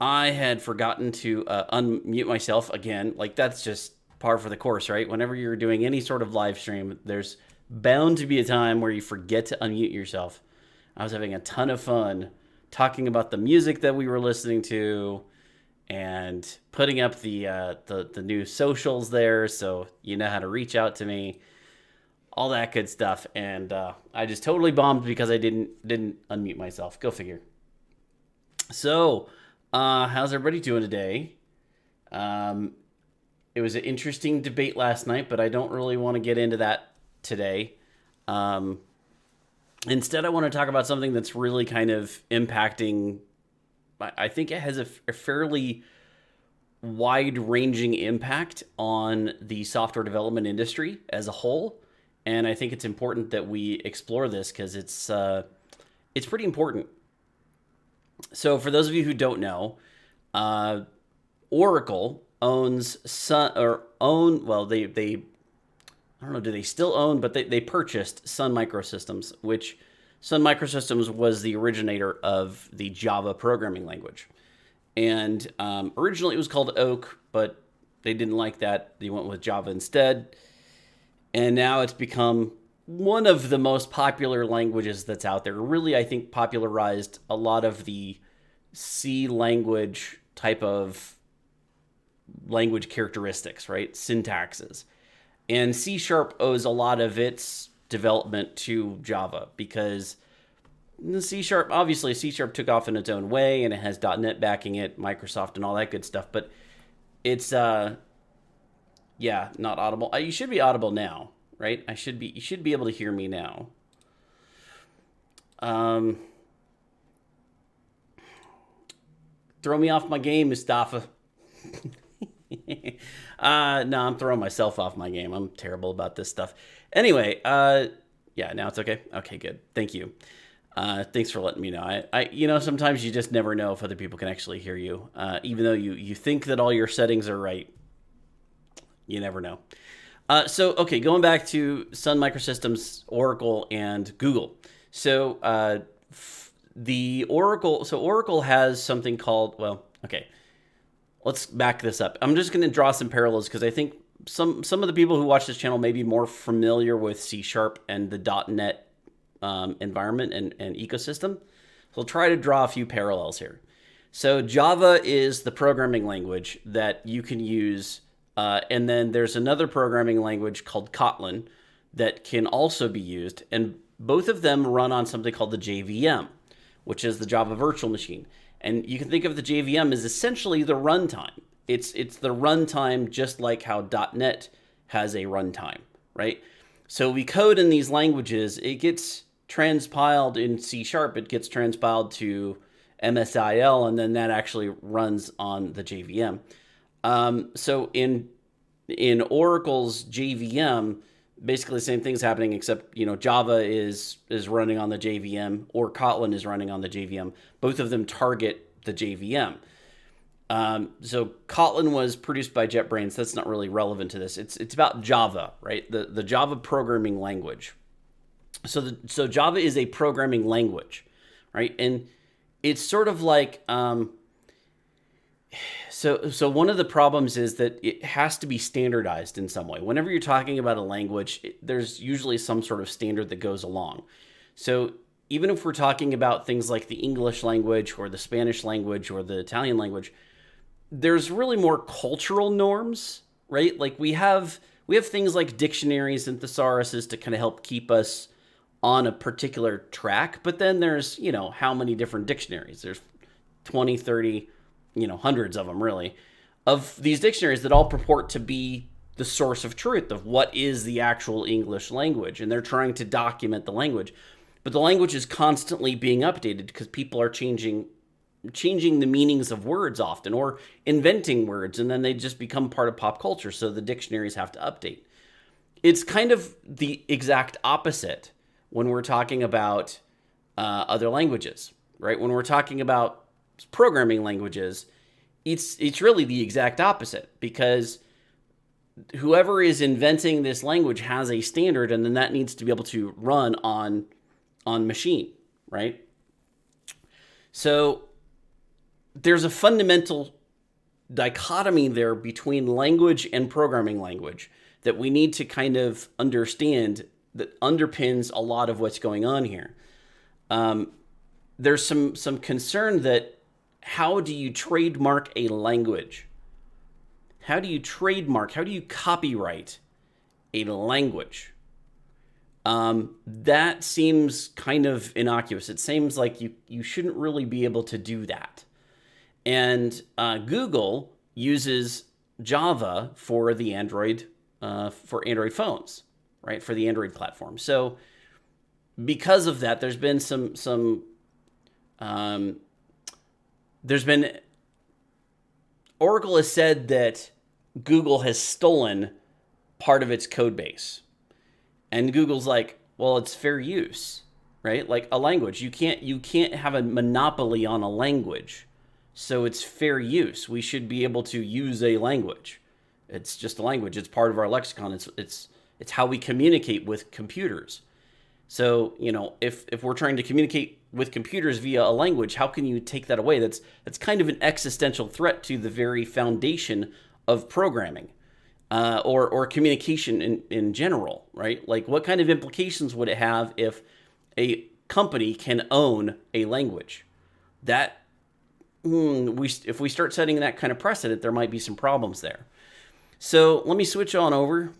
I had forgotten to unmute myself again. Like, that's just par for the course, right? Whenever you're doing any sort of live stream, there's bound to be a time where you forget to unmute yourself. I was having a ton of fun talking about the music that we were listening to and putting up the new socials there, so you know how to reach out to me, all that good stuff. And I just totally bombed because I didn't unmute myself. Go figure. So, how's everybody doing today? It was an interesting debate last night, but I don't really want to get into that today. Instead, I want to talk about something that's really kind of impacting. I think it has a fairly wide-ranging impact on the software development industry as a whole, and I think it's important that we explore this because it's pretty important. So, for those of you who don't know, Oracle owns they I don't know, do they still own, but they purchased Sun Microsystems, which Sun Microsystems was the originator of the Java programming language. And originally it was called Oak, but they didn't like that. They went with Java instead. And now it's become one of the most popular languages that's out there. Really, I think popularized a lot of the C language type of language characteristics, right? Syntaxes. And C# owes a lot of its development to Java because the C#, obviously C# took off in its own way and it has .NET backing it, Microsoft and all that good stuff, but it's not audible. You should be audible now, right? You should be able to hear me now. Throw me off my game, Mustafa. No, I'm throwing myself off my game. I'm terrible about this stuff. Anyway, yeah, now it's okay. Okay, good. Thank you. Thanks for letting me know. I sometimes you just never know if other people can actually hear you. Even though you think that all your settings are right, you never know. Okay, going back to Sun Microsystems, Oracle, and Google. So, Oracle has something called, let's back this up. I'm just going to draw some parallels because I think some of the people who watch this channel may be more familiar with C# and the .NET environment and ecosystem. So I'll try to draw a few parallels here. So Java is the programming language that you can use, and then there's another programming language called Kotlin that can also be used, and both of them run on something called the JVM, which is the Java Virtual Machine. And you can think of the JVM as essentially the runtime. It's the runtime just like how .NET has a runtime, right? So we code in these languages. It gets transpiled in C#. It gets transpiled to MSIL, and then that actually runs on the JVM. So in Oracle's JVM, basically the same thing's happening, except Java is running on the JVM, or Kotlin is running on the JVM. Both of them target the JVM. So Kotlin was produced by JetBrains. That's not really relevant to this. It's about Java, right? The Java programming language. So Java is a programming language, right? And it's sort of like So one of the problems is that it has to be standardized in some way. Whenever you're talking about a language, there's usually some sort of standard that goes along. So even if we're talking about things like the English language or the Spanish language or the Italian language, there's really more cultural norms, right? Like we have things like dictionaries and thesauruses to kind of help keep us on a particular track. But then there's, how many different dictionaries? There's 20, 30, hundreds of them really, of these dictionaries that all purport to be the source of truth of what is the actual English language. And they're trying to document the language. But the language is constantly being updated because people are changing the meanings of words often, or inventing words, and then they just become part of pop culture. So the dictionaries have to update. It's kind of the exact opposite when we're talking about other languages, right? When we're talking about programming languages, it's really the exact opposite, because whoever is inventing this language has a standard, and then that needs to be able to run on machine, right? So there's a fundamental dichotomy there between language and programming language that we need to kind of understand that underpins a lot of what's going on here. There's some concern that how do you trademark a language? How do you copyright a language? That seems kind of innocuous. It seems like you shouldn't really be able to do that. And Google uses Java for the Android phones, right? For the Android platform. So because of that, there's been Oracle has said that Google has stolen part of its code base. And Google's like, well, it's fair use, right? Like a language. You can't have a monopoly on a language. So it's fair use. We should be able to use a language. It's just a language. It's part of our lexicon. It's how we communicate with computers. So, if we're trying to communicate with computers via a language, how can you take that away? That's kind of an existential threat to the very foundation of programming, or communication in general, right? Like, what kind of implications would it have if a company can own a language? That if we start setting that kind of precedent, there might be some problems there. So let me switch on over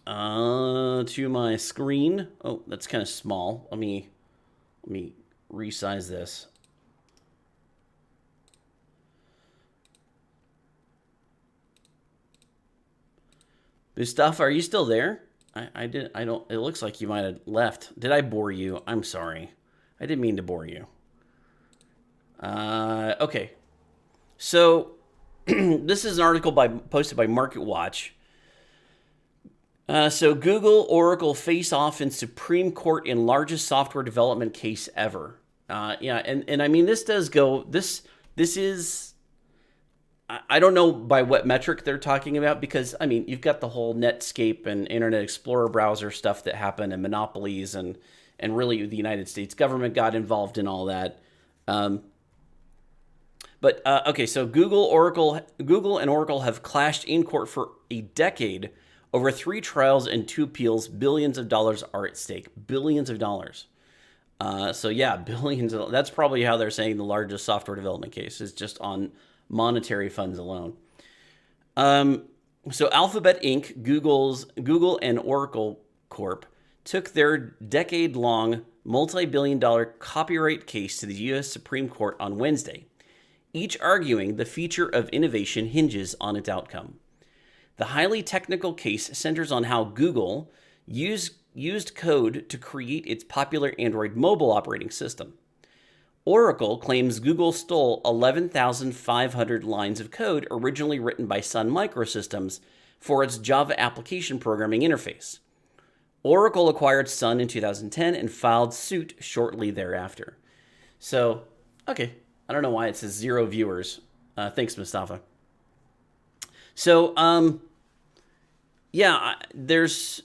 to my screen. Oh, that's kind of small. Let me resize this. Mustafa, are you still there? It looks like you might have left. Did I bore you? I'm sorry. I didn't mean to bore you. Okay. So this is an article posted by MarketWatch. So Google, Oracle face off in Supreme Court in largest software development case ever. And I mean, this is, I don't know by what metric they're talking about, because I mean, you've got the whole Netscape and Internet Explorer browser stuff that happened, and monopolies, and really the United States government got involved in all that. Okay, so Google and Oracle have clashed in court for a decade over 3 trials and 2 appeals. Billions of dollars are at stake. Billions of dollars. So yeah, billions. That's probably how they're saying the largest software development case is, just on monetary funds alone. So Alphabet Inc., Google and Oracle Corp. took their decade-long, multi-billion-dollar copyright case to the U.S. Supreme Court on Wednesday, each arguing the future of innovation hinges on its outcome. The highly technical case centers on how Google used code to create its popular Android mobile operating system. Oracle claims Google stole 11,500 lines of code originally written by Sun Microsystems for its Java application programming interface. Oracle acquired Sun in 2010 and filed suit shortly thereafter. So, okay, I don't know why it says 0 viewers. Thanks, Mustafa. So, yeah, there's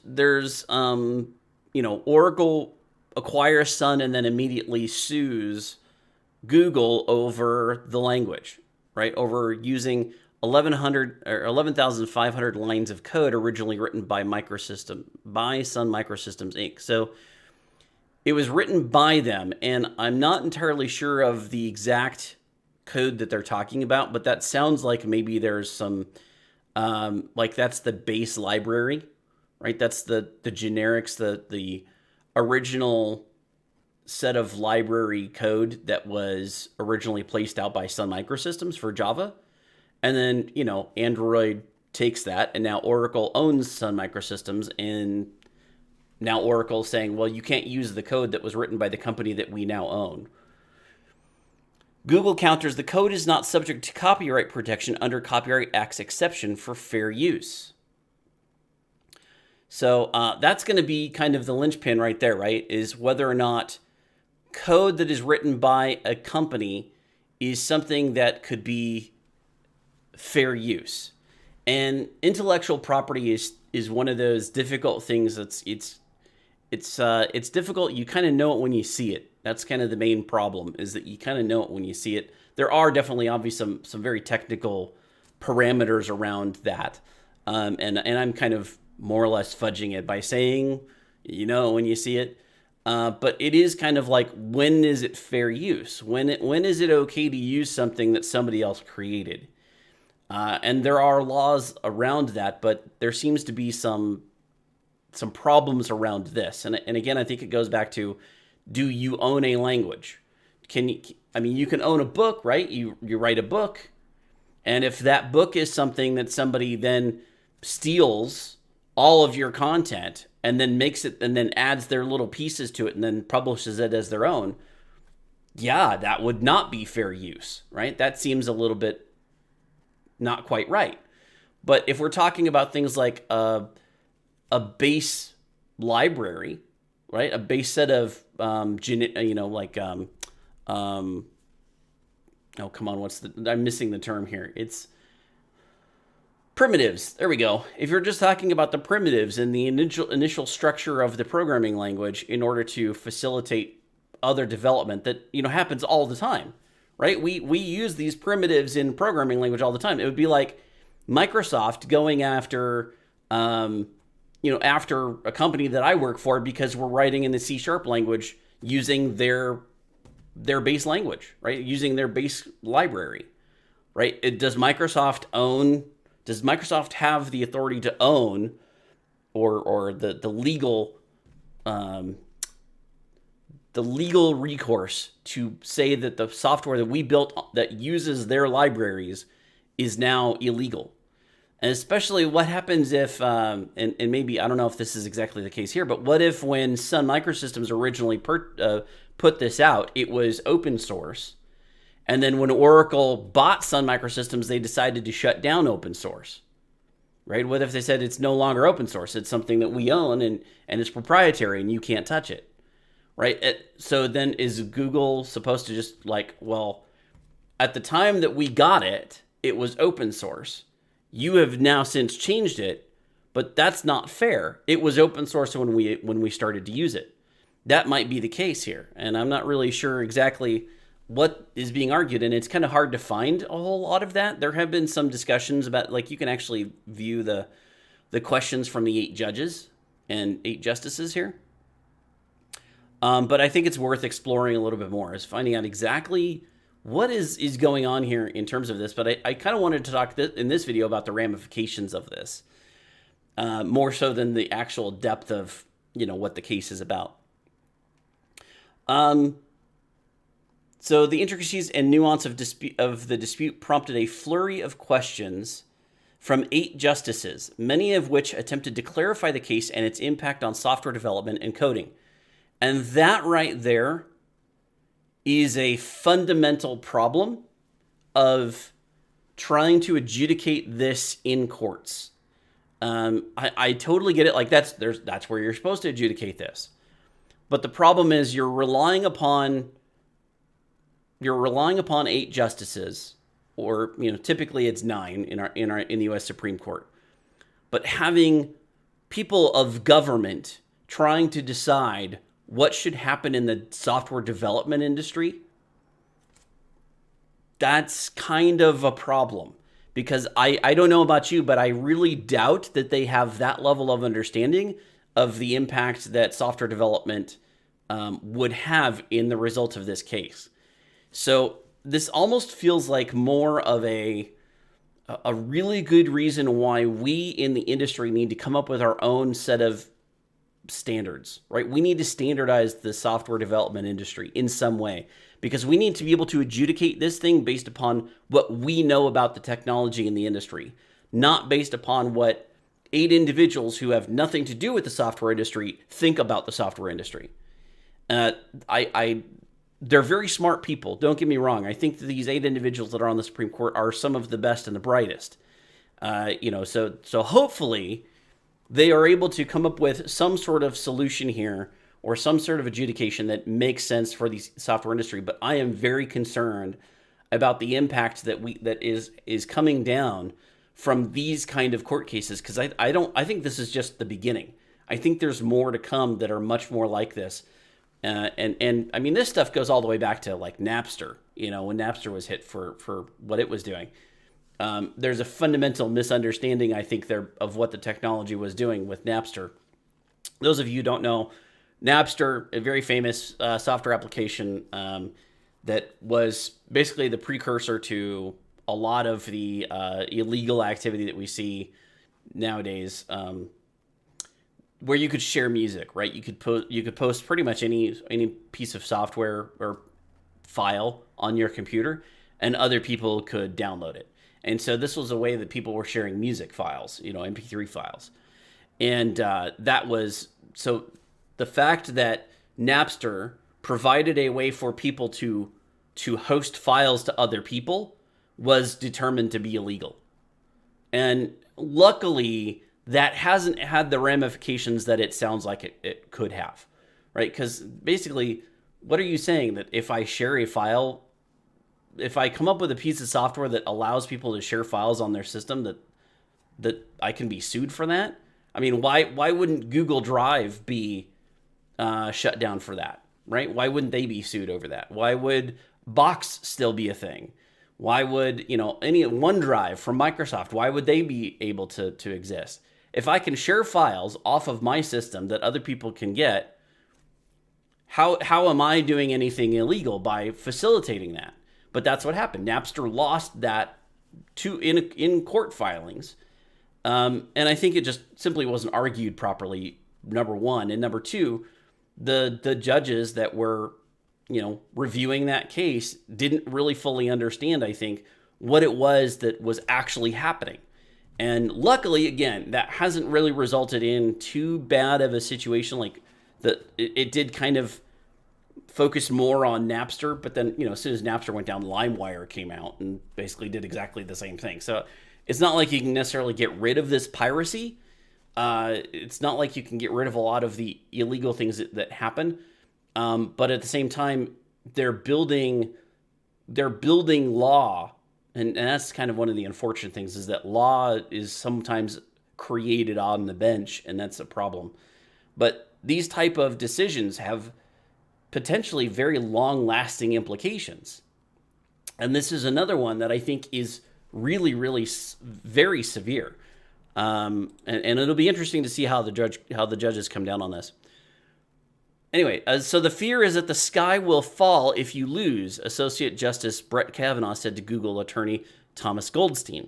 Oracle acquires Sun and then immediately sues Google over the language, right? Over using 11,500 lines of code originally written by Sun Microsystems Inc. So it was written by them, and I'm not entirely sure of the exact code that they're talking about, but that sounds like maybe there's some, like that's the base library, right? That's the generics, the original set of library code that was originally placed out by Sun Microsystems for Java. And then, Android takes that, and now Oracle owns Sun Microsystems, and now Oracle's saying, well, you can't use the code that was written by the company that we now own. Google counters the code is not subject to copyright protection under Copyright Act's exception for fair use. So that's going to be kind of the linchpin right there, right? Is whether or not code that is written by a company is something that could be fair use. And intellectual property is one of those difficult things. It's difficult. You kind of know it when you see it. That's kind of the main problem, is that you kind of know it when you see it. there are definitely obviously some very technical parameters around that. And I'm kind of more or less fudging it by saying, when you see it. But it is kind of like, when is it fair use? When is it okay to use something that somebody else created? And there are laws around that, but there seems to be some problems around this. And again, I think it goes back to, do you own a language? You can own a book, right? You write a book, and if that book is something that somebody then steals all of your content and then makes it and then adds their little pieces to it and then publishes it as their own, yeah, that would not be fair use, right? That seems a little bit not quite right. But if we're talking about things like a base library, right? A base set of oh, come on, I'm missing the term here. It's primitives. There we go. If you're just talking about the primitives and the initial structure of the programming language in order to facilitate other development that, happens all the time, right? We use these primitives in programming language all the time. It would be like Microsoft going after, after a company that I work for because we're writing in the C# language using their base language, right? Using their base library, right? Does Microsoft have the authority to own or the legal recourse to say that the software that we built that uses their libraries is now illegal? And especially what happens if, and maybe, I don't know if this is exactly the case here, but what if when Sun Microsystems originally put this out, it was open source, and then when Oracle bought Sun Microsystems, they decided to shut down open source, right? What if they said it's no longer open source, it's something that we own and it's proprietary and you can't touch it, right? So then is Google supposed to just at the time that we got it, it was open source. You have now since changed it, but that's not fair. It was open source when we started to use it. That might be the case here, and I'm not really sure exactly what is being argued, and it's kind of hard to find a whole lot of that. There have been some discussions about, you can actually view the questions from the 8 judges and 8 justices here. But I think it's worth exploring a little bit more, is finding out exactly what is going on here in terms of this. But I kind of wanted to talk in this video about the ramifications of this, more so than the actual depth of, what the case is about. So the intricacies and nuance of the dispute prompted a flurry of questions from 8 justices, many of which attempted to clarify the case and its impact on software development and coding. And that right there is a fundamental problem of trying to adjudicate this in courts. I totally get it. That's where you're supposed to adjudicate this. But the problem is you're relying upon 8 justices, or typically it's 9 in the U.S. Supreme Court. But having people of government trying to decide what should happen in the software development industry, that's kind of a problem. Because I don't know about you, but I really doubt that they have that level of understanding of the impact that software development would have in the result of this case. So this almost feels like more of a really good reason why we in the industry need to come up with our own set of standards, right? We need to standardize the software development industry in some way, because we need to be able to adjudicate this thing based upon what we know about the technology in the industry, not based upon what 8 individuals who have nothing to do with the software industry think about the software industry. They're very smart people. Don't get me wrong. I think that these 8 individuals that are on the Supreme Court are some of the best and the brightest. So hopefully they are able to come up with some sort of solution here, or some sort of adjudication that makes sense for the software industry. But I am very concerned about the impact that is coming down from these kind of court cases, because I think this is just the beginning. I think there's more to come that are much more like this. And I mean, this stuff goes all the way back to like Napster, when Napster was hit for what it was doing. There's a fundamental misunderstanding, I think, there of what the technology was doing with Napster. Those of you who don't know, Napster, a very famous software application that was basically the precursor to a lot of the illegal activity that we see nowadays, where you could share music, right? You could post pretty much any piece of software or file on your computer, and other people could download it. And so this was a way that people were sharing music files, MP3 files. And that was, so the fact that Napster provided a way for people to host files to other people was determined to be illegal. And luckily, that hasn't had the ramifications that it sounds like it could have, right? Because basically, what are you saying? That if I share a file, if I come up with a piece of software that allows people to share files on their system, that I can be sued for that? I mean, why wouldn't Google Drive be shut down for that, right? Why wouldn't they be sued over that? Why would Box still be a thing? Why would, any OneDrive from Microsoft, why would they be able to exist? If I can share files off of my system that other people can get, how am I doing anything illegal by facilitating that? But that's what happened. Napster lost that in court filings. And I think it just simply wasn't argued properly, number one. And number two, the judges that were, reviewing that case didn't really fully understand, I think, what it was that was actually happening. And luckily, again, that hasn't really resulted in too bad of a situation. Like it did kind of focus more on Napster, but then, as soon as Napster went down, LimeWire came out and basically did exactly the same thing. So it's not like you can necessarily get rid of this piracy. It's not like you can get rid of a lot of the illegal things that happen. But at the same time, they're building law. And that's kind of one of the unfortunate things, is that law is sometimes created on the bench, and that's a problem. But these type of decisions have potentially very long-lasting implications. And this is another one that I think is really, really very severe. And it'll be interesting to see how the judges come down on this. Anyway, so the fear is that the sky will fall if you lose, Associate Justice Brett Kavanaugh said to Google attorney Thomas Goldstein.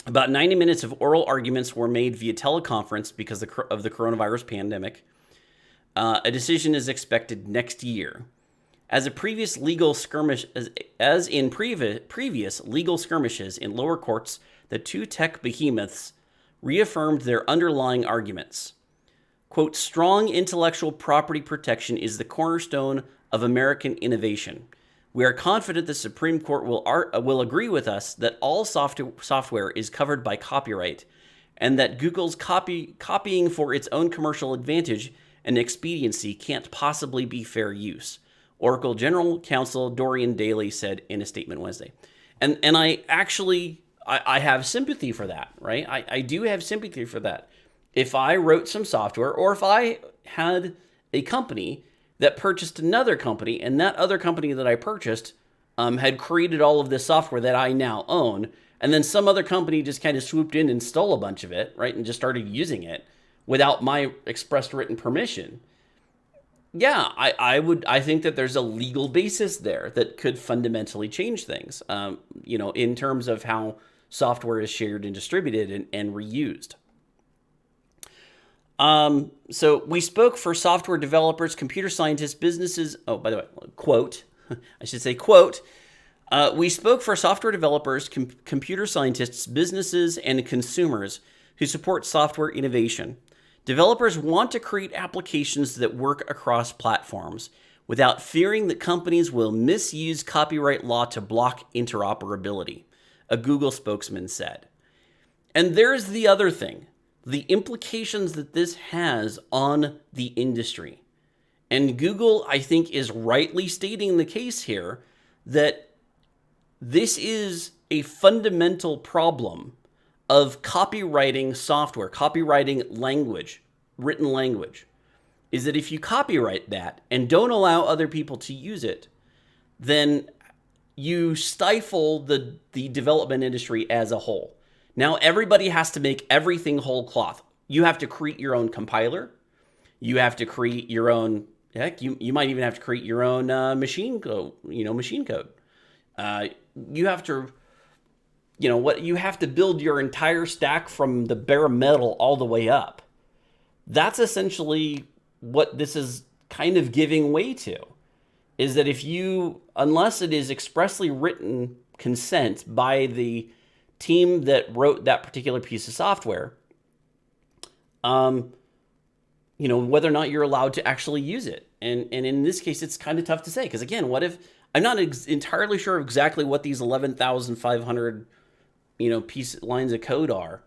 About 90 minutes of oral arguments were made via teleconference because of the coronavirus pandemic. A decision is expected next year. As in previous legal skirmishes in lower courts, the two tech behemoths reaffirmed their underlying arguments. Quote, strong intellectual property protection is the cornerstone of American innovation. We are confident the Supreme Court will agree with us that all software is covered by copyright, and that Google's copying for its own commercial advantage and expediency can't possibly be fair use, Oracle General Counsel Dorian Daley said in a statement Wednesday. And I actually have sympathy for that, right? I do have sympathy for that. If I wrote some software, or if I had a company that purchased another company, and that other company that I purchased had created all of this software that I now own, and then some other company just kind of swooped in and stole a bunch of it, right, and just started using it without my expressed written permission, yeah, I think that there's a legal basis there that could fundamentally change things, in terms of how software is shared and distributed and reused. So we spoke for software developers, computer scientists, businesses. Oh, by the way, quote, I should say, quote, we spoke for software developers, computer scientists, businesses, and consumers who support software innovation. Developers want to create applications that work across platforms without fearing that companies will misuse copyright law to block interoperability, a Google spokesman said. And there's the other thing, the implications that this has on the industry. And Google, I think, is rightly stating the case here that this is a fundamental problem of copywriting software, copywriting language, written language. is that if you copyright that and don't allow other people to use it, then you stifle the development industry as a whole. Now everybody has to make everything whole cloth. You have to create your own compiler. You have to create your own, heck, you might even have to create your own machine code, machine code. You have to, you have to build your entire stack from the bare metal all the way up. That's essentially what this is kind of giving way to, is that unless it is expressly written consent by the team that wrote that particular piece of software, whether or not you're allowed to actually use it. And in this case, it's kind of tough to say, because again, what if, I'm not entirely sure exactly what these 11,500, lines of code are.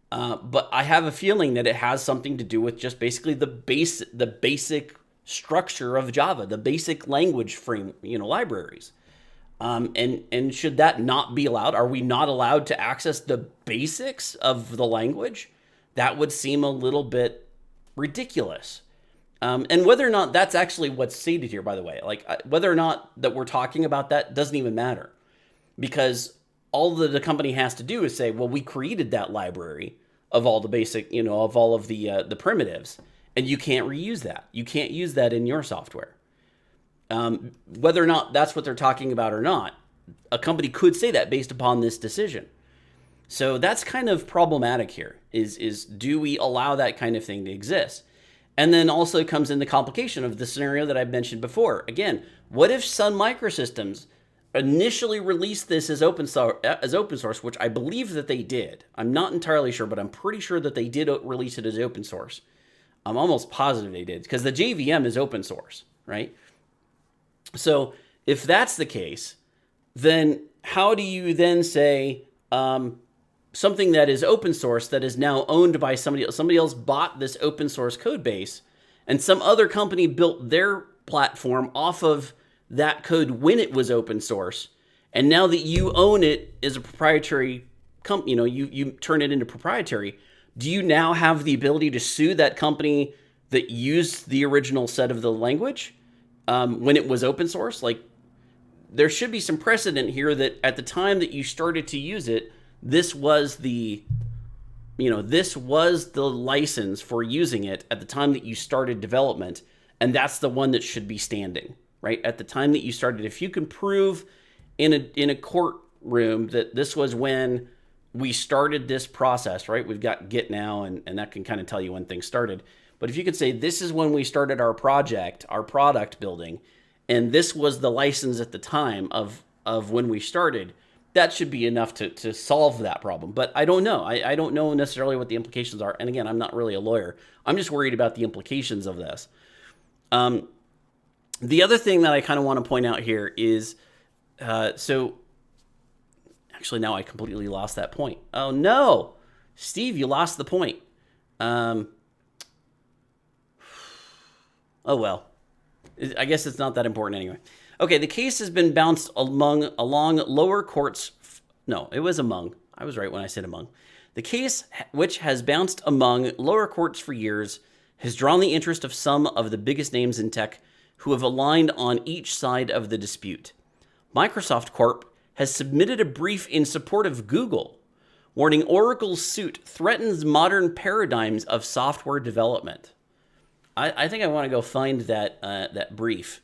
But I have a feeling that it has something to do with just basically the basic structure of Java, the basic language frame, libraries. And should that not be allowed? Are we not allowed to access the basics of the language? That would seem a little bit ridiculous. And whether or not that's actually what's stated here, by the way, like whether or not that we're talking about that doesn't even matter, because all that the company has to do is say, well, we created that library of all the basic, of all of the primitives, and you can't reuse that. You can't use that in your software. Whether or not that's what they're talking about or not, a company could say that based upon this decision. So that's kind of problematic here, is do we allow that kind of thing to exist? And then also comes in the complication of the scenario that I've mentioned before. Again, what if Sun Microsystems initially released this as open source, which I believe that they did. I'm not entirely sure, but I'm pretty sure that they did release it as open source. I'm almost positive they did, because the JVM is open source, right? So if that's the case, then how do you then say something that is open source that is now owned by somebody else? Somebody else bought this open source code base, and some other company built their platform off of that code when it was open source, and now that you own it as a proprietary company, you turn it into proprietary. Do you now have the ability to sue that company that used the original set of the language when it was open source? Like, there should be some precedent here that at the time that you started to use it, this was the license for using it at the time that you started development, and that's the one that should be standing. Right at the time that you started. If you can prove in a courtroom that this was when we started this process, right? We've got Git now, and that can kind of tell you when things started. But if you could say this is when we started our project, our product building, and this was the license at the time of when we started, that should be enough to solve that problem. But I don't know. I don't know necessarily what the implications are. And again, I'm not really a lawyer. I'm just worried about the implications of this. The other thing that I kind of want to point out here is, so actually now I completely lost that point. Oh no, Steve, you lost the point. Oh well, I guess it's not that important anyway. Okay, the case has been bounced along lower courts. No, it was among. I was right when I said among. The case, which has bounced among lower courts for years, has drawn the interest of some of the biggest names in tech who have aligned on each side of the dispute. Microsoft Corp has submitted a brief in support of Google, warning Oracle's suit threatens modern paradigms of software development. I think I want to go find that brief.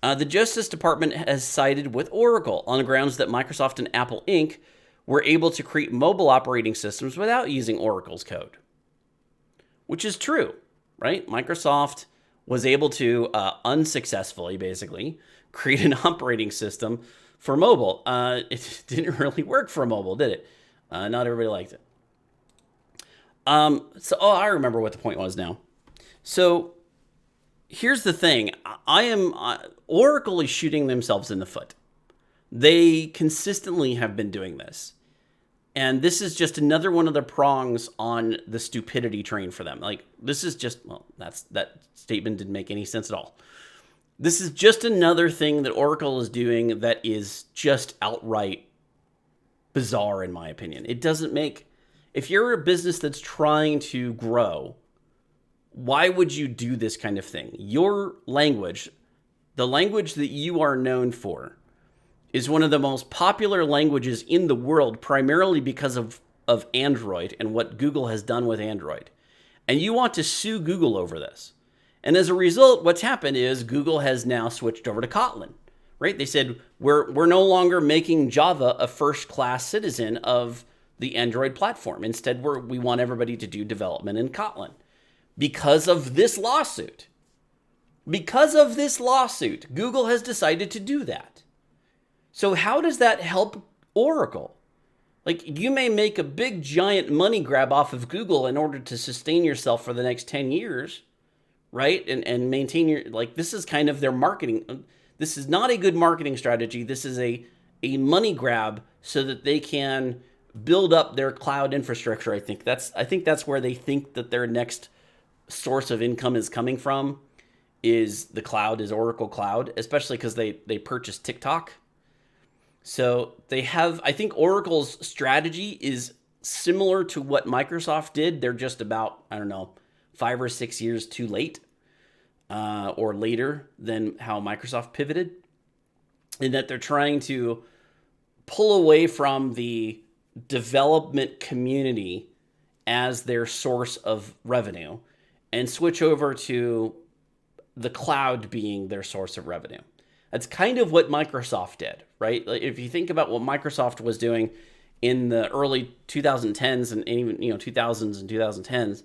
The Justice Department has sided with Oracle on the grounds that Microsoft and Apple Inc. were able to create mobile operating systems without using Oracle's code, which is true, right? Microsoft was able to unsuccessfully, basically, create an operating system for mobile. It didn't really work for mobile, did it? Not everybody liked it. I remember what the point was now. So here's the thing. Oracle is shooting themselves in the foot. They consistently have been doing this. And this is just another one of the prongs on the stupidity train for them. Like, this is just, well, that statement didn't make any sense at all. This is just another thing that Oracle is doing that is just outright bizarre, in my opinion. It doesn't make, if you're a business that's trying to grow, why would you do this kind of thing? Your language, the language that you are known for, is one of the most popular languages in the world, primarily because of Android and what Google has done with Android. And you want to sue Google over this. And as a result, what's happened is Google has now switched over to Kotlin, right? They said, we're no longer making Java a first-class citizen of the Android platform. Instead, we want everybody to do development in Kotlin. Because of this lawsuit. Because of this lawsuit, Google has decided to do that. So how does that help Oracle? Like, you may make a big, giant money grab off of Google in order to sustain yourself for the next 10 years, right? And maintain your, like, this is kind of their marketing. This is not a good marketing strategy. This is a money grab so that they can build up their cloud infrastructure. I think that's where they think that their next source of income is coming from, is the cloud, is Oracle Cloud, especially because they purchased TikTok. So they have, I think Oracle's strategy is similar to what Microsoft did. They're just about, 5 or 6 years too late, or later than how Microsoft pivoted, in that they're trying to pull away from the development community as their source of revenue and switch over to the cloud being their source of revenue. That's kind of what Microsoft did, right? Like, if you think about what Microsoft was doing in the early 2010s and even 2000s and 2010s,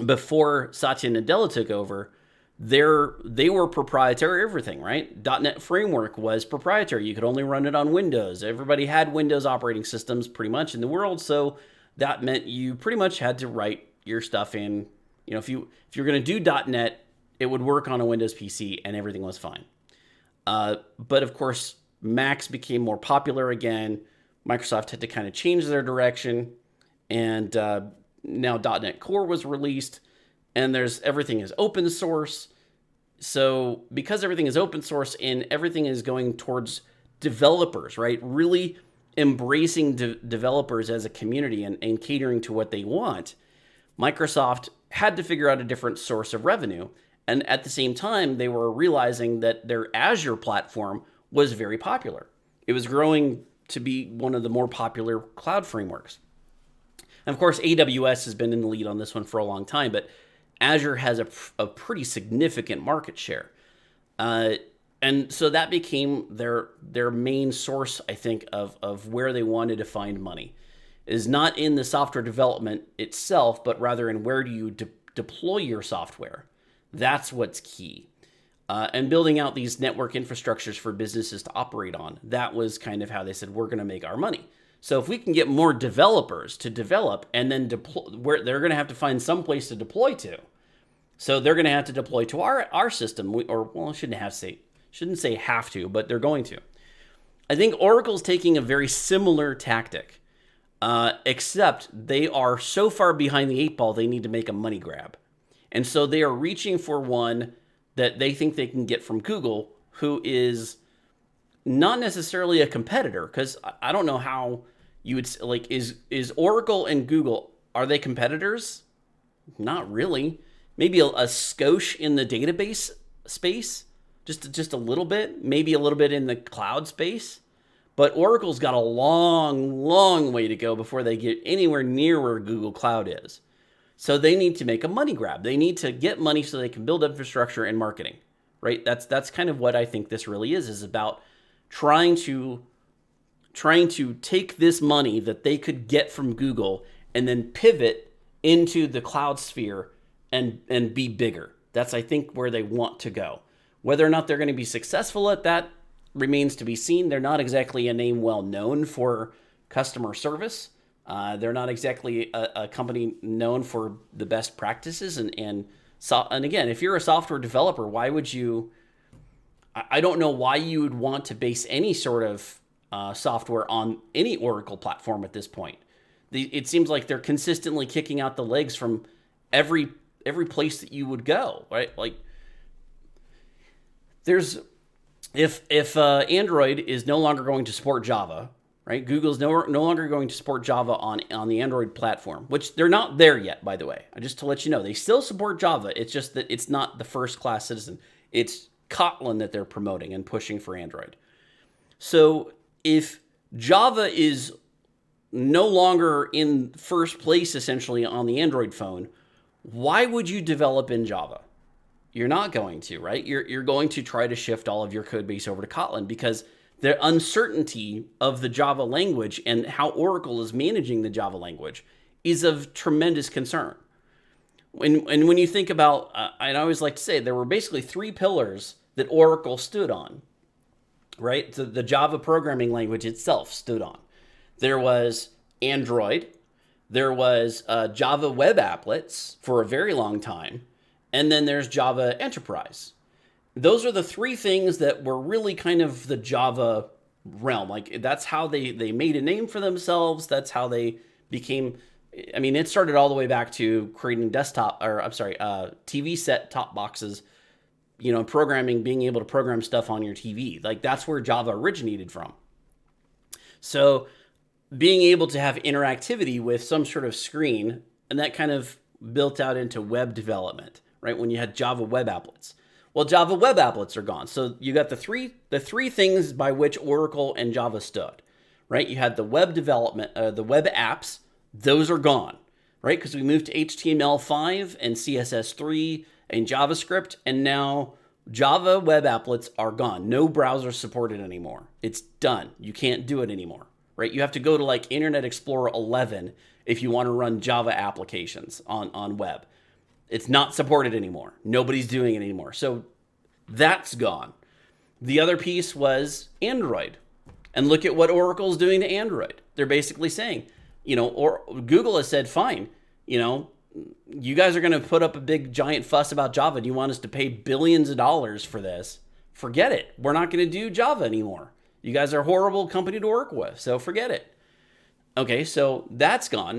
before Satya Nadella took over, they were proprietary everything, right? .NET Framework was proprietary. You could only run it on Windows. Everybody had Windows operating systems pretty much in the world, so that meant you pretty much had to write your stuff in. If you're going to do .NET, it would work on a Windows PC and everything was fine. But of course, Macs became more popular again. Microsoft had to kind of change their direction, and now .NET Core was released, and everything is open source. So because everything is open source and everything is going towards developers, right? Really embracing developers as a community and catering to what they want, Microsoft had to figure out a different source of revenue. And at the same time, they were realizing that their Azure platform was very popular. It was growing to be one of the more popular cloud frameworks. And of course, AWS has been in the lead on this one for a long time, but Azure has a pretty significant market share. And so that became their main source, I think, of where they wanted to find money. Is not in the software development itself, but rather in where do you deploy your software. That's what's key. And building out these network infrastructures for businesses to operate on. That was kind of how they said, we're going to make our money. So if we can get more developers to develop and then deploy, they're going to have to find some place to deploy to. So they're going to have to deploy to our system, I shouldn't say have to, but they're going to. I think Oracle's taking a very similar tactic, except they are so far behind the 8 ball, they need to make a money grab. And so they are reaching for one that they think they can get from Google, who is not necessarily a competitor, because I don't know how you would, like, is Oracle and Google, are they competitors? Not really. Maybe a skosh in the database space, just a little bit, maybe a little bit in the cloud space. But Oracle's got a long, long way to go before they get anywhere near where Google Cloud is. So they need to make a money grab. They need to get money so they can build infrastructure and marketing, right? That's kind of what I think this really is about trying to take this money that they could get from Google and then pivot into the cloud sphere and be bigger. That's, I think, where they want to go. Whether or not they're going to be successful at that remains to be seen. They're not exactly a name well known for customer service. They're not exactly a company known for the best practices. And again, if you're a software developer, why would you... I don't know why you would want to base any sort of software on any Oracle platform at this point. It seems like they're consistently kicking out the legs from every place that you would go, right? Like, if Android is no longer going to support Java, right? Google's no longer going to support Java on the Android platform, which they're not there yet, by the way. Just to let you know, they still support Java. It's just that it's not the first class citizen. It's Kotlin that they're promoting and pushing for Android. So if Java is no longer in first place, essentially, on the Android phone, why would you develop in Java? You're not going to, right? You're going to try to shift all of your code base over to Kotlin because the uncertainty of the Java language and how Oracle is managing the Java language is of tremendous concern. When you think about, I always like to say, there were basically three pillars that Oracle stood on, right? The Java programming language itself stood on. There was Android, there was Java web applets for a very long time, and then there's Java Enterprise. Those are the three things that were really kind of the Java realm. Like that's how they made a name for themselves. That's how they became. I mean, it started all the way back to creating TV set top boxes. Programming, being able to program stuff on your TV. Like that's where Java originated from. So being able to have interactivity with some sort of screen, and that kind of built out into web development, right? When you had Java web applets. Well, Java web applets are gone. So you got the three things by which Oracle and Java stood, right? You had the web development, the web apps. Those are gone, right? Because we moved to HTML5 and CSS3 and JavaScript, and now Java web applets are gone. No browser supported anymore. It's done. You can't do it anymore, right? You have to go to like Internet Explorer 11 if you want to run Java applications on web. It's not supported anymore. Nobody's doing it anymore. So that's gone. The other piece was Android. And look at what Oracle's doing to Android. They're basically saying, or Google has said, fine, you guys are going to put up a big giant fuss about Java. Do you want us to pay billions of dollars for this? Forget it. We're not going to do Java anymore. You guys are a horrible company to work with, so forget it. Okay, so that's gone.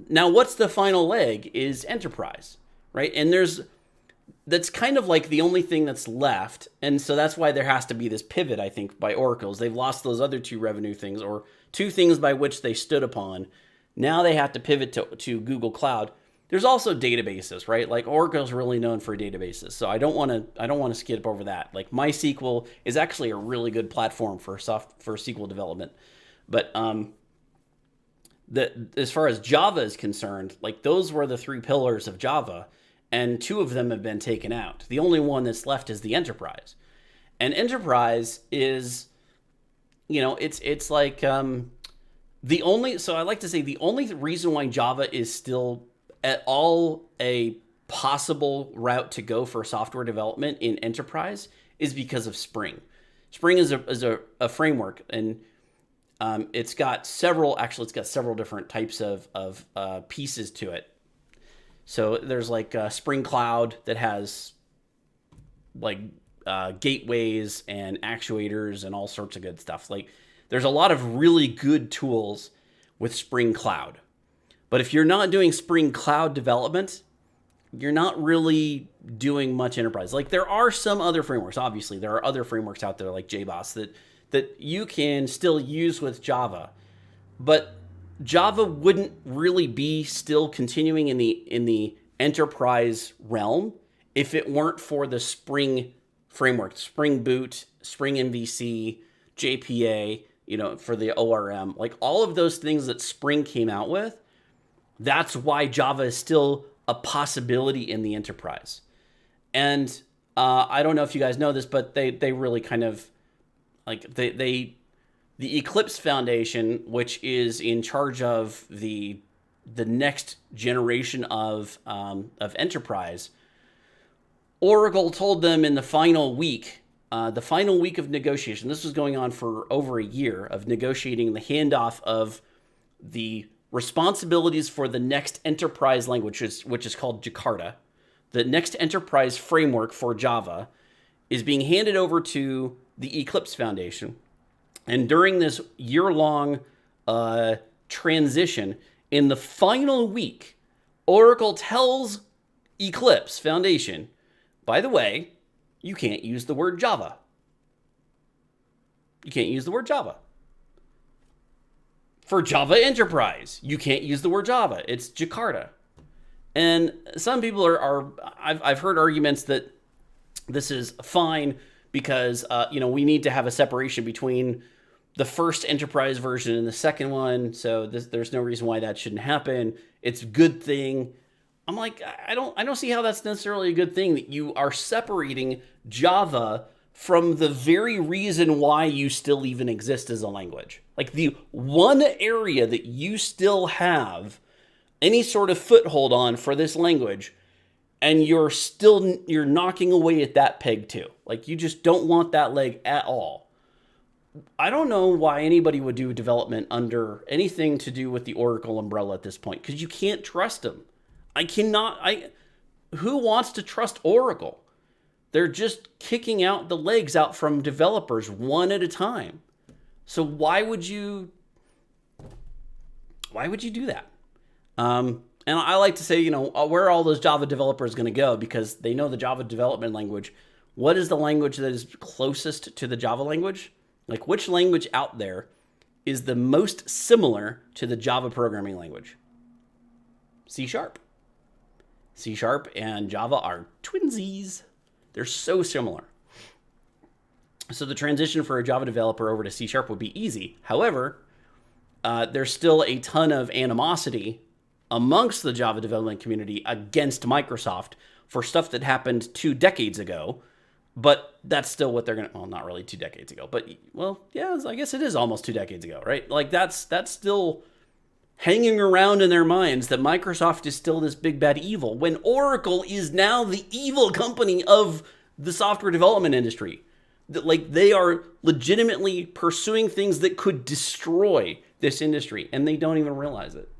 Now what's the final leg is Enterprise, right? And that's kind of like the only thing that's left. And so that's why there has to be this pivot, I think, by Oracle's. They've lost those other two revenue things or two things by which they stood upon. Now they have to pivot to Google Cloud. There's also databases, right? Like Oracle's really known for databases. So I don't want to skip over that. Like MySQL is actually a really good platform for SQL development. But as far as Java is concerned, like those were the three pillars of Java, and two of them have been taken out. The only one that's left is the Enterprise. And Enterprise is, it's like so I like to say the only reason why Java is still at all a possible route to go for software development in Enterprise is because of Spring. Spring is a framework, and it's got several different types of pieces to it. So there's like Spring Cloud that has like gateways and actuators and all sorts of good stuff. Like there's a lot of really good tools with Spring Cloud. But if you're not doing Spring Cloud development, you're not really doing much enterprise. Like there are some other frameworks. Obviously, there are other frameworks out there like JBoss that you can still use with Java. But Java wouldn't really be still continuing in the enterprise realm if it weren't for the Spring framework, Spring Boot, Spring MVC, JPA, for the ORM, like all of those things that Spring came out with. That's why Java is still a possibility in the enterprise. And I don't know if you guys know this, but they really kind of like the Eclipse Foundation, which is in charge of the next generation of enterprise. Oracle told them in the final week of negotiation. This was going on for over a year of negotiating the handoff of the responsibilities for the next enterprise language, which is called Jakarta. The next enterprise framework for Java is being handed over to the Eclipse Foundation. And during this year-long transition, in the final week, Oracle tells Eclipse Foundation, by the way, you can't use the word Java. You can't use the word Java. for Java Enterprise. You can't use the word Java. It's Jakarta. And some people I've heard arguments that this is fine because, we need to have a separation between the first enterprise version and the second one. So there's no reason why that shouldn't happen. It's a good thing. I'm like, I don't see how that's necessarily a good thing, that you are separating Java from the very reason why you still even exist as a language. Like the one area that you still have any sort of foothold on for this language, and you're knocking away at that peg too. Like you just don't want that leg at all. I don't know why anybody would do development under anything to do with the Oracle umbrella at this point, because you can't trust them. Who wants to trust Oracle? They're just kicking out the legs out from developers one at a time. So why would you do that? And I like to say, where are all those Java developers going to go? Because they know the Java development language. What is the language that is closest to the Java language? Like, which language out there is the most similar to the Java programming language? C#. C# and Java are twinsies. They're so similar. So the transition for a Java developer over to C# would be easy. However, there's still a ton of animosity amongst the Java development community against Microsoft for stuff that happened 2 decades ago. But that's still what they're going to, well, not really 2 decades ago, but yeah, I guess it is almost 2 decades ago, right? Like that's still hanging around in their minds, that Microsoft is still this big bad evil, when Oracle is now the evil company of the software development industry. That, like, they are legitimately pursuing things that could destroy this industry, and they don't even realize it.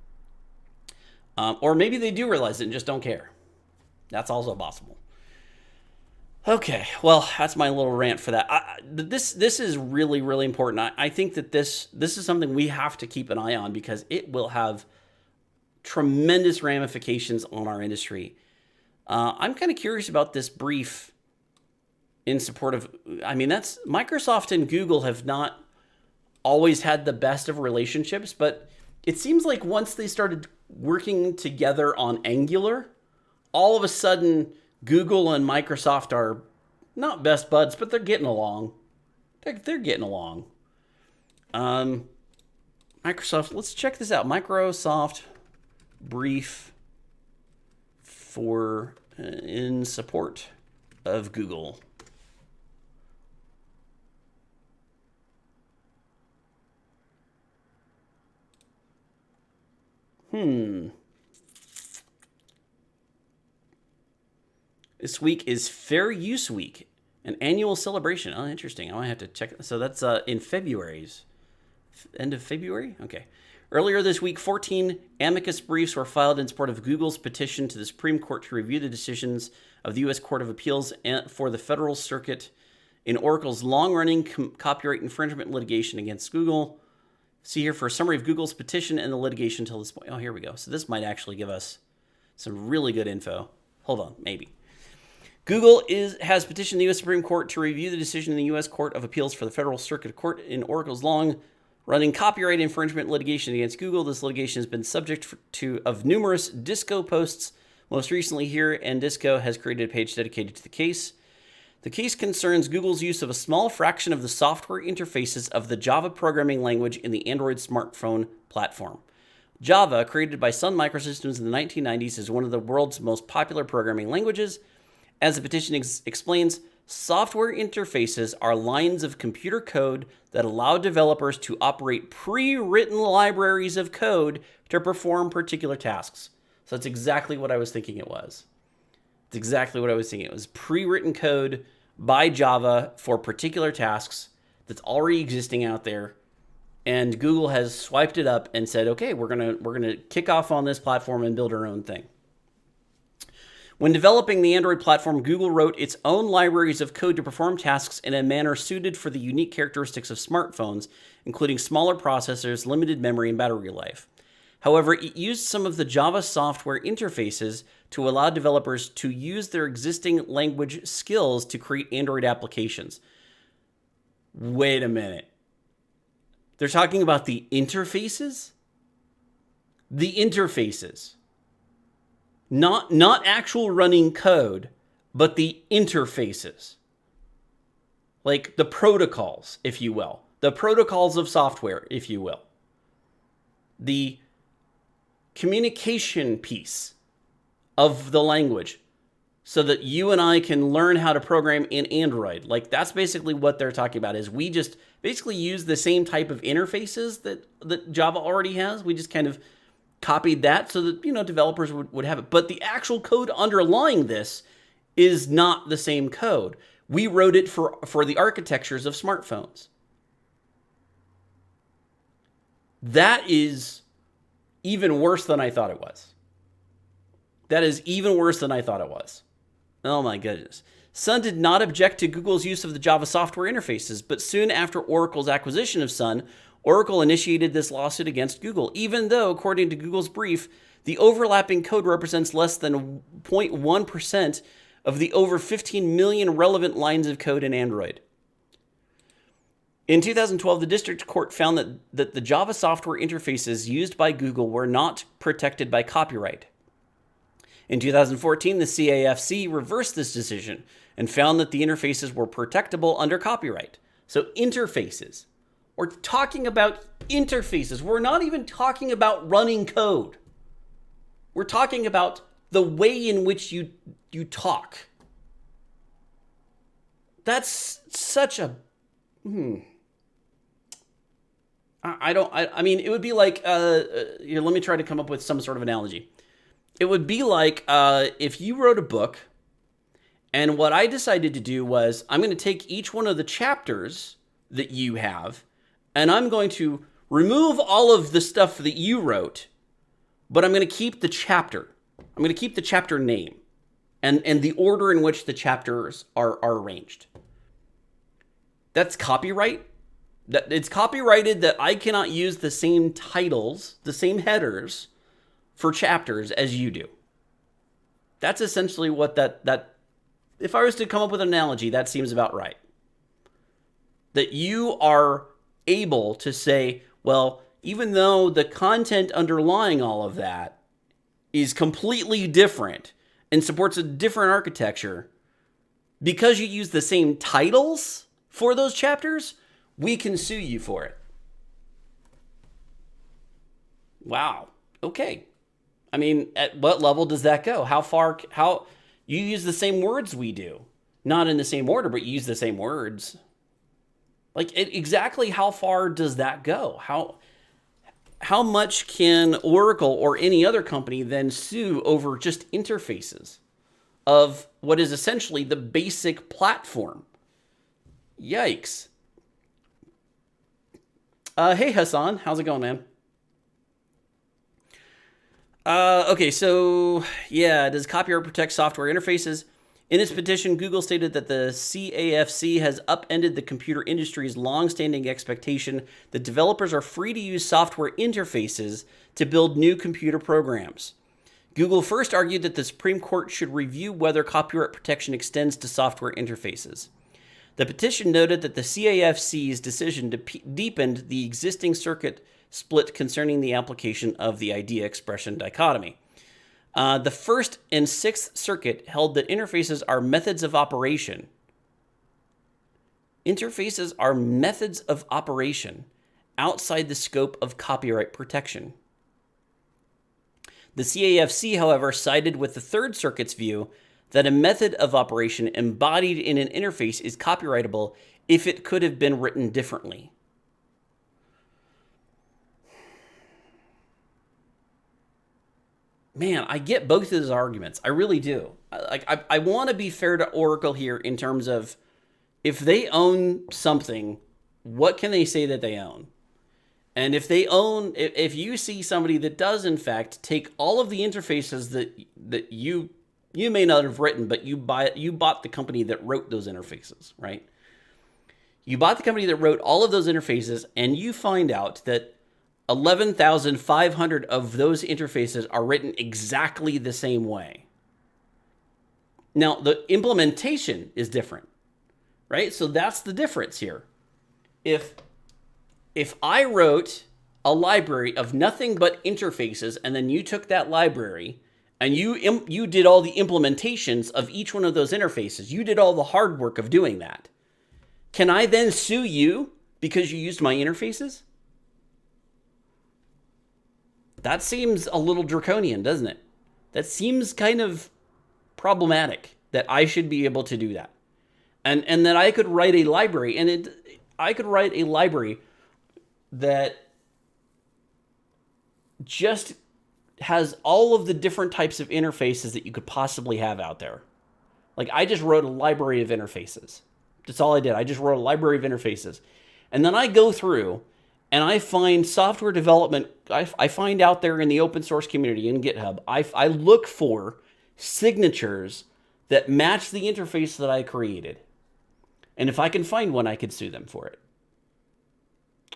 Or maybe they do realize it and just don't care. That's also possible. Okay, well, that's my little rant for that. This is really, really important. I think that this is something we have to keep an eye on, because it will have tremendous ramifications on our industry. I'm kind of curious about this brief in support of, that's Microsoft and Google have not always had the best of relationships, but it seems like once they started working together on Angular, all of a sudden Google and Microsoft are not best buds, but they're getting along. They're getting along. Microsoft, let's check this out. Microsoft brief for in support of Google. This week is Fair Use Week, an annual celebration. Oh, interesting. I might have to check. So that's in February's end of February. Okay. Earlier this week, 14 amicus briefs were filed in support of Google's petition to the Supreme Court to review the decisions of the U.S. Court of Appeals for the Federal Circuit in Oracle's long-running copyright infringement litigation against Google. See here for a summary of Google's petition and the litigation until this point. Oh, here we go. So this might actually give us some really good info. Hold on, maybe. Google has petitioned the U.S. Supreme Court to review the decision in the U.S. Court of Appeals for the Federal Circuit Court in Oracle's long-running copyright infringement litigation against Google. This litigation has been subject of numerous Disco posts, most recently here, and Disco has created a page dedicated to the case. The case concerns Google's use of a small fraction of the software interfaces of the Java programming language in the Android smartphone platform. Java, created by Sun Microsystems in the 1990s, is one of the world's most popular programming languages. As the petition explains, software interfaces are lines of computer code that allow developers to operate pre-written libraries of code to perform particular tasks. So that's exactly what I was thinking it was. It's exactly what I was thinking. It was pre-written code by Java for particular tasks that's already existing out there. And Google has swiped it up and said, okay, we're gonna kick off on this platform and build our own thing. When developing the Android platform, Google wrote its own libraries of code to perform tasks in a manner suited for the unique characteristics of smartphones, including smaller processors, limited memory, and battery life. However, it used some of the Java software interfaces to allow developers to use their existing language skills to create Android applications. Wait a minute. They're talking about the interfaces. The interfaces. Not actual running code, but the interfaces. Like the protocols, if you will. The protocols of software, if you will. The communication piece of the language so that you and I can learn how to program in Android. Like that's basically what they're talking about, is we just basically use the same type of interfaces that Java already has. We just kind of copied that so that, developers would have it. But the actual code underlying this is not the same code. We wrote it for the architectures of smartphones. That is even worse than I thought it was. That is even worse than I thought it was. Oh my goodness. Sun did not object to Google's use of the Java software interfaces, but soon after Oracle's acquisition of Sun, Oracle initiated this lawsuit against Google, even though, according to Google's brief, the overlapping code represents less than 0.1% of the over 15 million relevant lines of code in Android. In 2012, the district court found that the Java software interfaces used by Google were not protected by copyright. In 2014, the CAFC reversed this decision and found that the interfaces were protectable under copyright. So interfaces. We're talking about interfaces. We're not even talking about running code. We're talking about the way in which you talk. That's such a... I mean, it would be like... let me try to come up with some sort of analogy. It would be like if you wrote a book, and what I decided to do was I'm going to take each one of the chapters that you have, and I'm going to remove all of the stuff that you wrote, but I'm going to keep the chapter. I'm going to keep the chapter name and the order in which the chapters are arranged. That's copyright. It's copyrighted that I cannot use the same titles, the same headers for chapters as you do. That's essentially what that if I was to come up with an analogy, that seems about right. That you are able to say, well, even though the content underlying all of that is completely different and supports a different architecture, because you use the same titles for those chapters, we can sue you for it. Wow. Okay. I mean, at what level does that go? How you use the same words we do, not in the same order, but you use the same words. Like exactly how far does that go? How much can Oracle or any other company then sue over just interfaces of what is essentially the basic platform? Yikes. Hey Hassan, how's it going, man? Okay, so yeah, does copyright protect software interfaces? In its petition, Google stated that the CAFC has upended the computer industry's long-standing expectation that developers are free to use software interfaces to build new computer programs. Google first argued that the Supreme Court should review whether copyright protection extends to software interfaces. The petition noted that the CAFC's decision deepened the existing circuit split concerning the application of the idea-expression dichotomy. The First and Sixth Circuit held that interfaces are methods of operation. Interfaces are methods of operation outside the scope of copyright protection. The CAFC, however, sided with the Third Circuit's view that a method of operation embodied in an interface is copyrightable if it could have been written differently. Man, I get both of those arguments. I really do. I want to be fair to Oracle here in terms of if they own something, what can they say that they own? And if you see somebody that does in fact take all of the interfaces that you may not have written, but you bought the company that wrote those interfaces, right? You bought the company that wrote all of those interfaces, and you find out that 11,500 of those interfaces are written exactly the same way. Now, the implementation is different, right? So that's the difference here. If if I wrote a library of nothing but interfaces, and then you took that library and you did all the implementations of each one of those interfaces, you did all the hard work of doing that, can I then sue you because you used my interfaces? That seems a little draconian, doesn't it? That seems kind of problematic that I should be able to do that. And that I could write a library, and I could write a library that just has all of the different types of interfaces that you could possibly have out there. Like, I just wrote a library of interfaces. That's all I did. I just wrote a library of interfaces. And then I go through and I find software development. I find out there in the open source community in GitHub, I look for signatures that match the interface that I created. And if I can find one, I could sue them for it.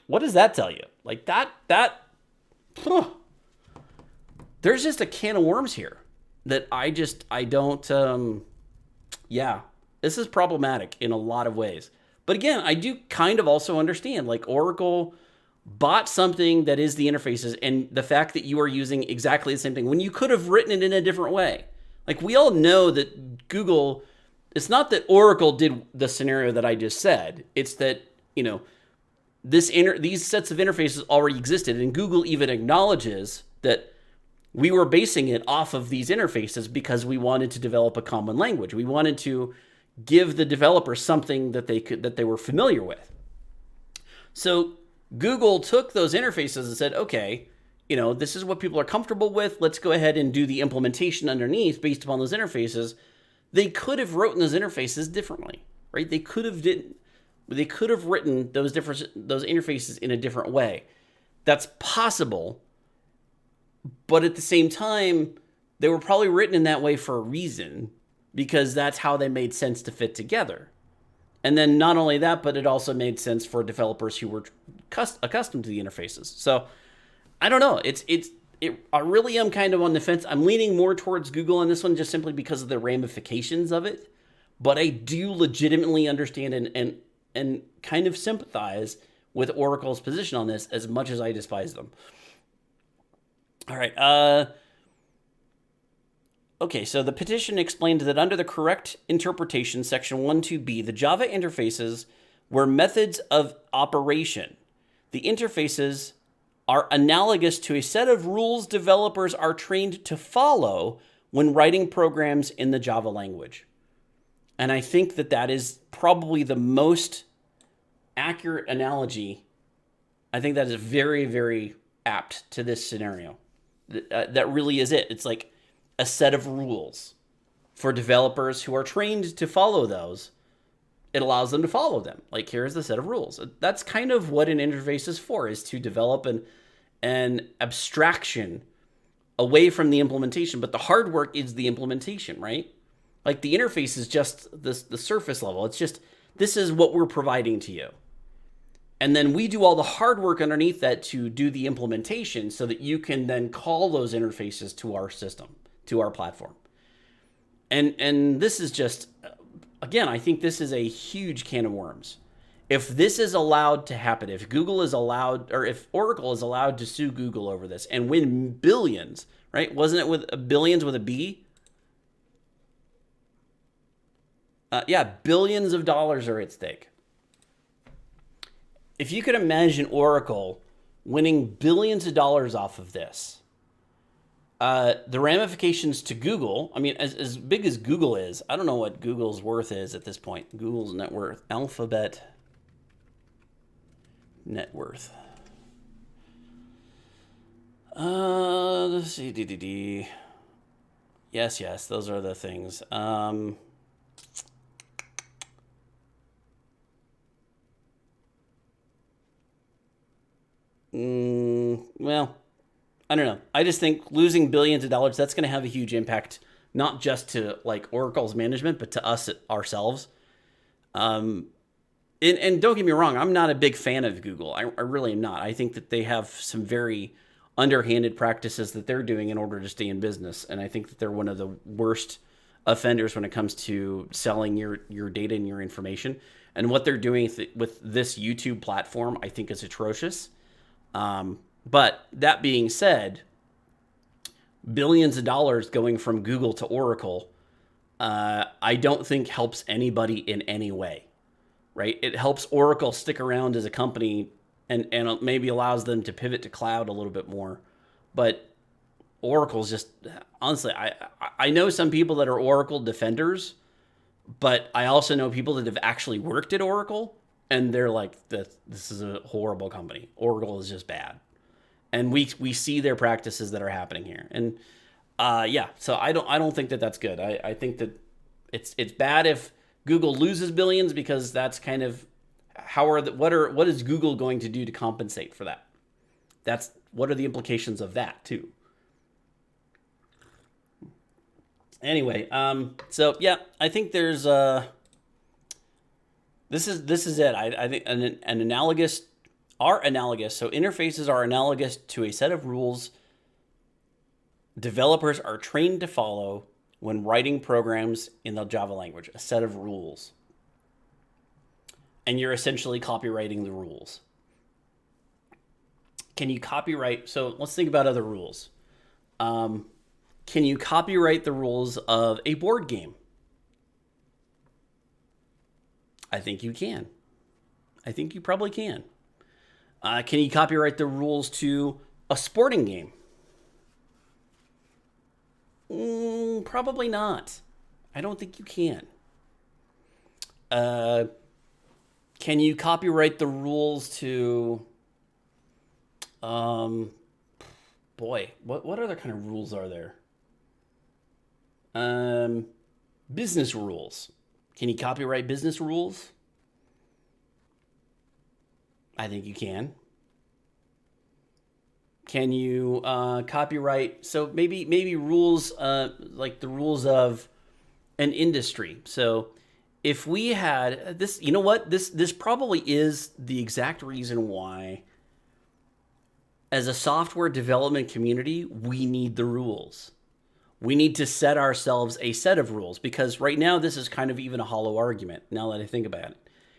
What does that tell you? Like there's just a can of worms here that I don't, yeah, this is problematic in a lot of ways. But again, I do kind of also understand, like, Oracle bought something that is the interfaces, and the fact that you are using exactly the same thing when you could have written it in a different way. Like, we all know that Google, it's not that Oracle did the scenario that I just said. It's that, these sets of interfaces already existed, and Google even acknowledges that we were basing it off of these interfaces because we wanted to develop a common language. We wanted to give the developers something that they were familiar with. So Google took those interfaces and said, okay, this is what people are comfortable with. Let's go ahead and do the implementation underneath based upon those interfaces. They could have written those interfaces differently, right? They could have written those interfaces in a different way. That's possible. But at the same time, they were probably written in that way for a reason, because that's how they made sense to fit together. And then not only that, but it also made sense for developers who were accustomed to the interfaces. So I don't know. I really am kind of on the fence. I'm leaning more towards Google on this one, just simply because of the ramifications of it. But I do legitimately understand and kind of sympathize with Oracle's position on this, as much as I despise them. All right. Okay, so the petition explained that under the correct interpretation, section 1.2b, the Java interfaces were methods of operation. The interfaces are analogous to a set of rules developers are trained to follow when writing programs in the Java language. And I think that is probably the most accurate analogy. I think that is very, very apt to this scenario. That really is it. It's like a set of rules for developers who are trained to follow those. It allows them to follow them. Like, here's the set of rules. That's kind of what an interface is for, is to develop an abstraction away from the implementation. But the hard work is the implementation, right? Like, the interface is just the surface level. It's just, this is what we're providing to you. And then we do all the hard work underneath that to do the implementation so that you can then call those interfaces to our system, to our platform. And this is just, again, I think this is a huge can of worms. If this is allowed to happen, if Google is allowed, or if Oracle is allowed to sue Google over this and win billions, right? Wasn't it with billions with a B? Billions of dollars are at stake. If you could imagine Oracle winning billions of dollars off of this, the ramifications to Google, I mean, as big as Google is, I don't know what Google's worth is at this point. Google's net worth, Alphabet net worth. Let's see, Yes, those are the things. Well, I don't know. I just think losing billions of dollars, that's going to have a huge impact, not just to like Oracle's management, but to us ourselves. And don't get me wrong, I'm not a big fan of Google. I really am not. I think that they have some very underhanded practices that they're doing in order to stay in business. And I think that they're one of the worst offenders when it comes to selling your data and your information. And what they're doing with this YouTube platform, I think is atrocious. But that being said, billions of dollars going from Google to Oracle, I don't think helps anybody in any way, right? It helps Oracle stick around as a company and maybe allows them to pivot to cloud a little bit more. But Oracle's just, honestly, I know some people that are Oracle defenders, but I also know people that have actually worked at Oracle, and they're like, this is a horrible company. Oracle is just bad. And we see their practices that are happening here. And so I don't think that that's good. I think that it's bad if Google loses billions, because that's kind of what is Google going to do to compensate for that? What are the implications of that too? Anyway, so yeah, I think there's this is it. I think an analogous are analogous. So interfaces are analogous to a set of rules developers are trained to follow when writing programs in the Java language, a set of rules. And you're essentially copywriting the rules. Can you copyright? So let's think about other rules. Can you copyright the rules of a board game? I think you can. I think you probably can. Can you copyright the rules to a sporting game? Probably not. I don't think you can. Can you copyright the rules to... what other kind of rules are there? Business rules. Can you copyright business rules? I think you can. Can you copyright? So maybe rules like the rules of an industry. So if we had this, you know what? This probably is the exact reason why, as a software development community, we need the rules. We need to set ourselves a set of rules, because right now this is kind of even a hollow argument. Now that I think about it,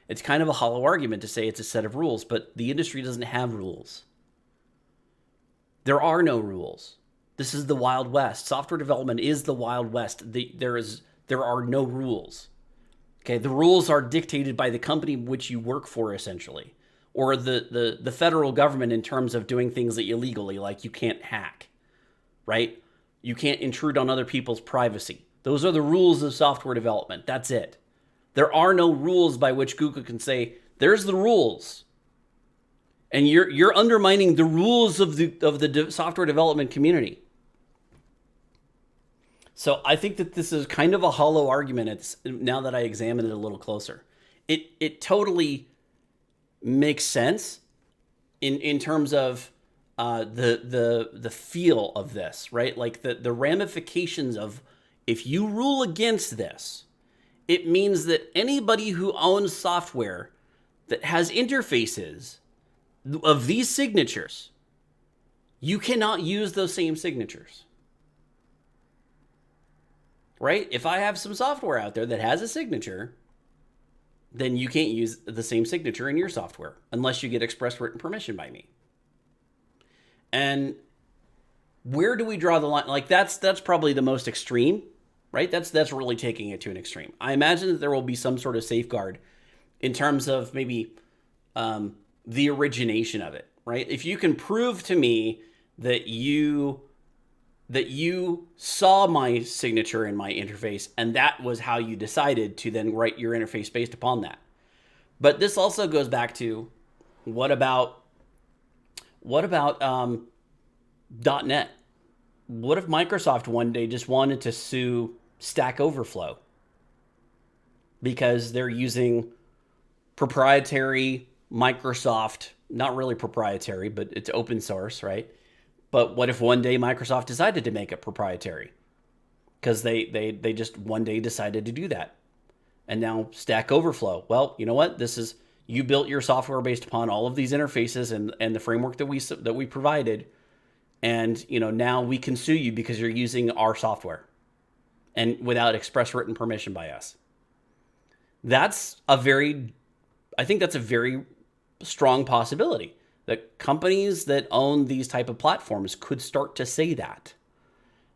it's kind of a hollow argument to say it's a set of rules, but the industry doesn't have rules. There are no rules. This is the Wild West. Software development is the Wild West. There are no rules. Okay, the rules are dictated by the company which you work for, essentially, or the federal government in terms of doing things illegally, like you can't hack, right? You can't intrude on other people's privacy. Those are the rules of software development. That's it. There are no rules by which Google can say, there's the rules. And you're undermining the rules of the software development community. So I think that this is kind of a hollow argument. Now that I examine it a little closer, it totally makes sense in terms of the feel of this, right? Like the ramifications of, if you rule against this, it means that anybody who owns software that has interfaces of these signatures, you cannot use those same signatures. Right? If I have some software out there that has a signature, then you can't use the same signature in your software unless you get express written permission by me. And where do we draw the line? Like that's probably the most extreme, right? That's really taking it to an extreme. I imagine that there will be some sort of safeguard in terms of maybe the origination of it, right? If you can prove to me that you saw my signature in my interface and that was how you decided to then write your interface based upon that. But this also goes back to what about .NET? What if Microsoft one day just wanted to sue Stack Overflow because they're using proprietary Microsoft, not really proprietary, but it's open source, right? But what if one day Microsoft decided to make it proprietary? Because they just one day decided to do that. And now Stack Overflow. Well, you know what? You built your software based upon all of these interfaces and the framework that we provided. And now we can sue you because you're using our software and without express written permission by us. That's a very I think that's a very strong possibility that companies that own these type of platforms could start to say that,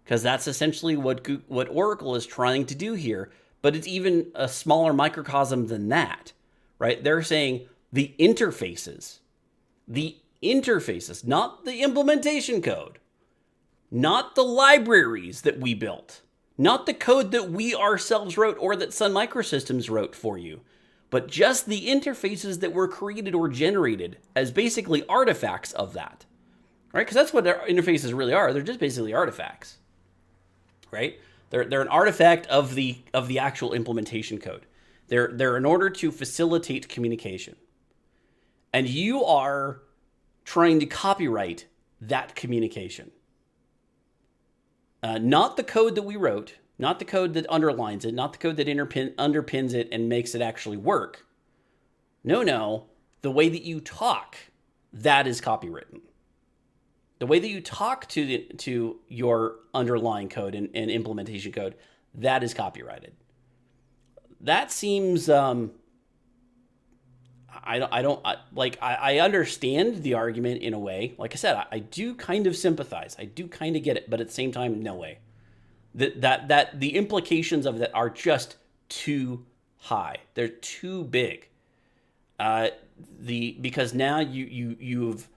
because that's essentially what Oracle is trying to do here. But it's even a smaller microcosm than that, right? They're saying the interfaces, not the implementation code, not the libraries that we built, not the code that we ourselves wrote or that Sun Microsystems wrote for you, but just the interfaces that were created or generated as basically artifacts of that, right? Because that's what their interfaces really are. They're just basically artifacts, right? They're an artifact of the actual implementation code. They're in order to facilitate communication. And you are trying to copyright that communication. Not the code that we wrote, not the code that underlines it, not the code that underpins it and makes it actually work. No, the way that you talk, that is copywritten. The way that you talk to your underlying code and implementation code, that is copyrighted. That seems, I understand the argument in a way. Like I said, I do kind of sympathize. I do kind of get it, but at the same time, no way. That the implications of that are just too high. They're too big. Because now you've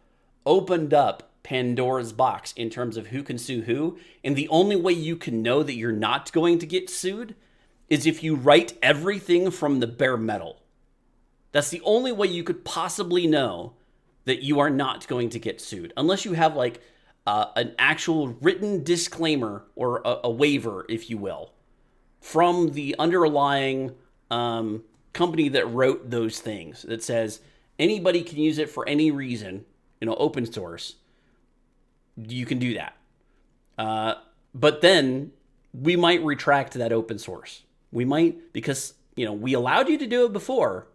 opened up Pandora's box in terms of who can sue who, and the only way you can know that you're not going to get sued is if you write everything from the bare metal. That's the only way you could possibly know that you are not going to get sued, unless you have like an actual written disclaimer or a waiver, if you will, from the underlying company that wrote those things that says anybody can use it for any reason, open source. You can do that. But then we might retract that open source. We might, because, we allowed you to do it before.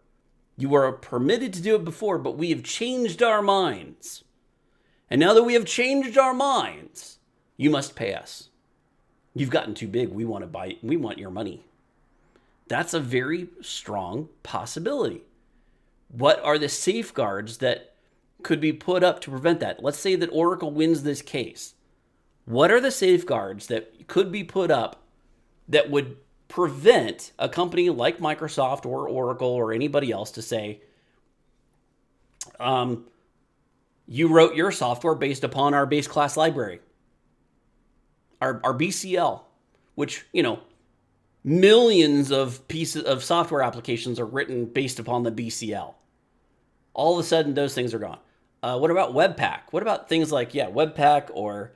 You were permitted to do it before, but we have changed our minds. And now that we have changed our minds, you must pay us. You've gotten too big. We want your money. That's a very strong possibility. What are the safeguards that could be put up to prevent that? Let's say that Oracle wins this case. What are the safeguards that could be put up that would prevent a company like Microsoft or Oracle or anybody else to say, you wrote your software based upon our base class library, our BCL, which, millions of pieces of software applications are written based upon the BCL. All of a sudden, those things are gone. What about Webpack? What about things like, Webpack or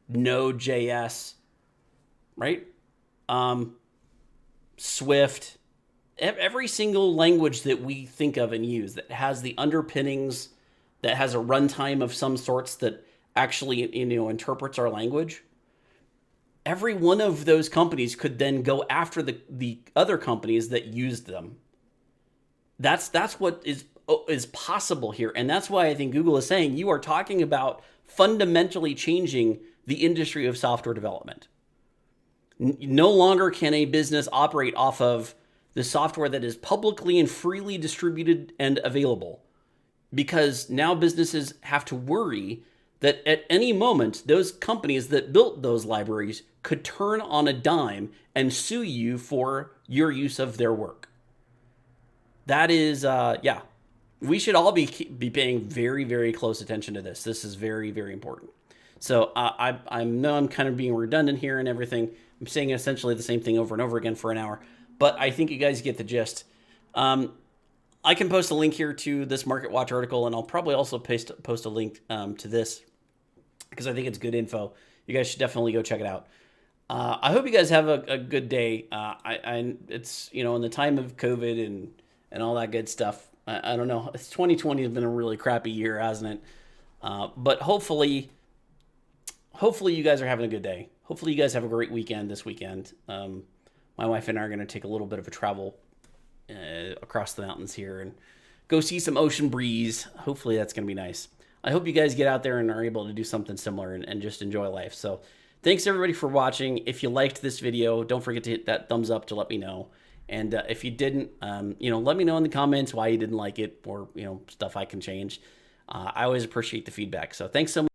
Node.js, right? Swift, every single language that we think of and use that has the underpinnings, that has a runtime of some sorts that actually, interprets our language. Every one of those companies could then go after the other companies that used them. That's what is possible here. And that's why I think Google is saying you are talking about fundamentally changing the industry of software development. No longer can a business operate off of the software that is publicly and freely distributed and available, because now businesses have to worry that at any moment, those companies that built those libraries could turn on a dime and sue you for your use of their work. That is, we should all be paying very, very close attention to this. This is very, very important. So I know I'm kind of being redundant here and everything. I'm saying essentially the same thing over and over again for an hour, but I think you guys get the gist. I can post a link here to this Market Watch article, and I'll probably also post a link to this because I think it's good info. You guys should definitely go check it out. I hope you guys have a good day. It's, in the time of COVID and all that good stuff. I don't know. 2020 has been a really crappy year, hasn't it? But hopefully you guys are having a good day. Hopefully you guys have a great weekend this weekend. My wife and I are going to take a little bit of a travel across the mountains here and go see some ocean breeze. Hopefully that's going to be nice. I hope you guys get out there and are able to do something similar and just enjoy life. So thanks everybody for watching. If you liked this video, don't forget to hit that thumbs up to let me know. And if you didn't, let me know in the comments why you didn't like it, or stuff I can change. I always appreciate the feedback. So thanks so much.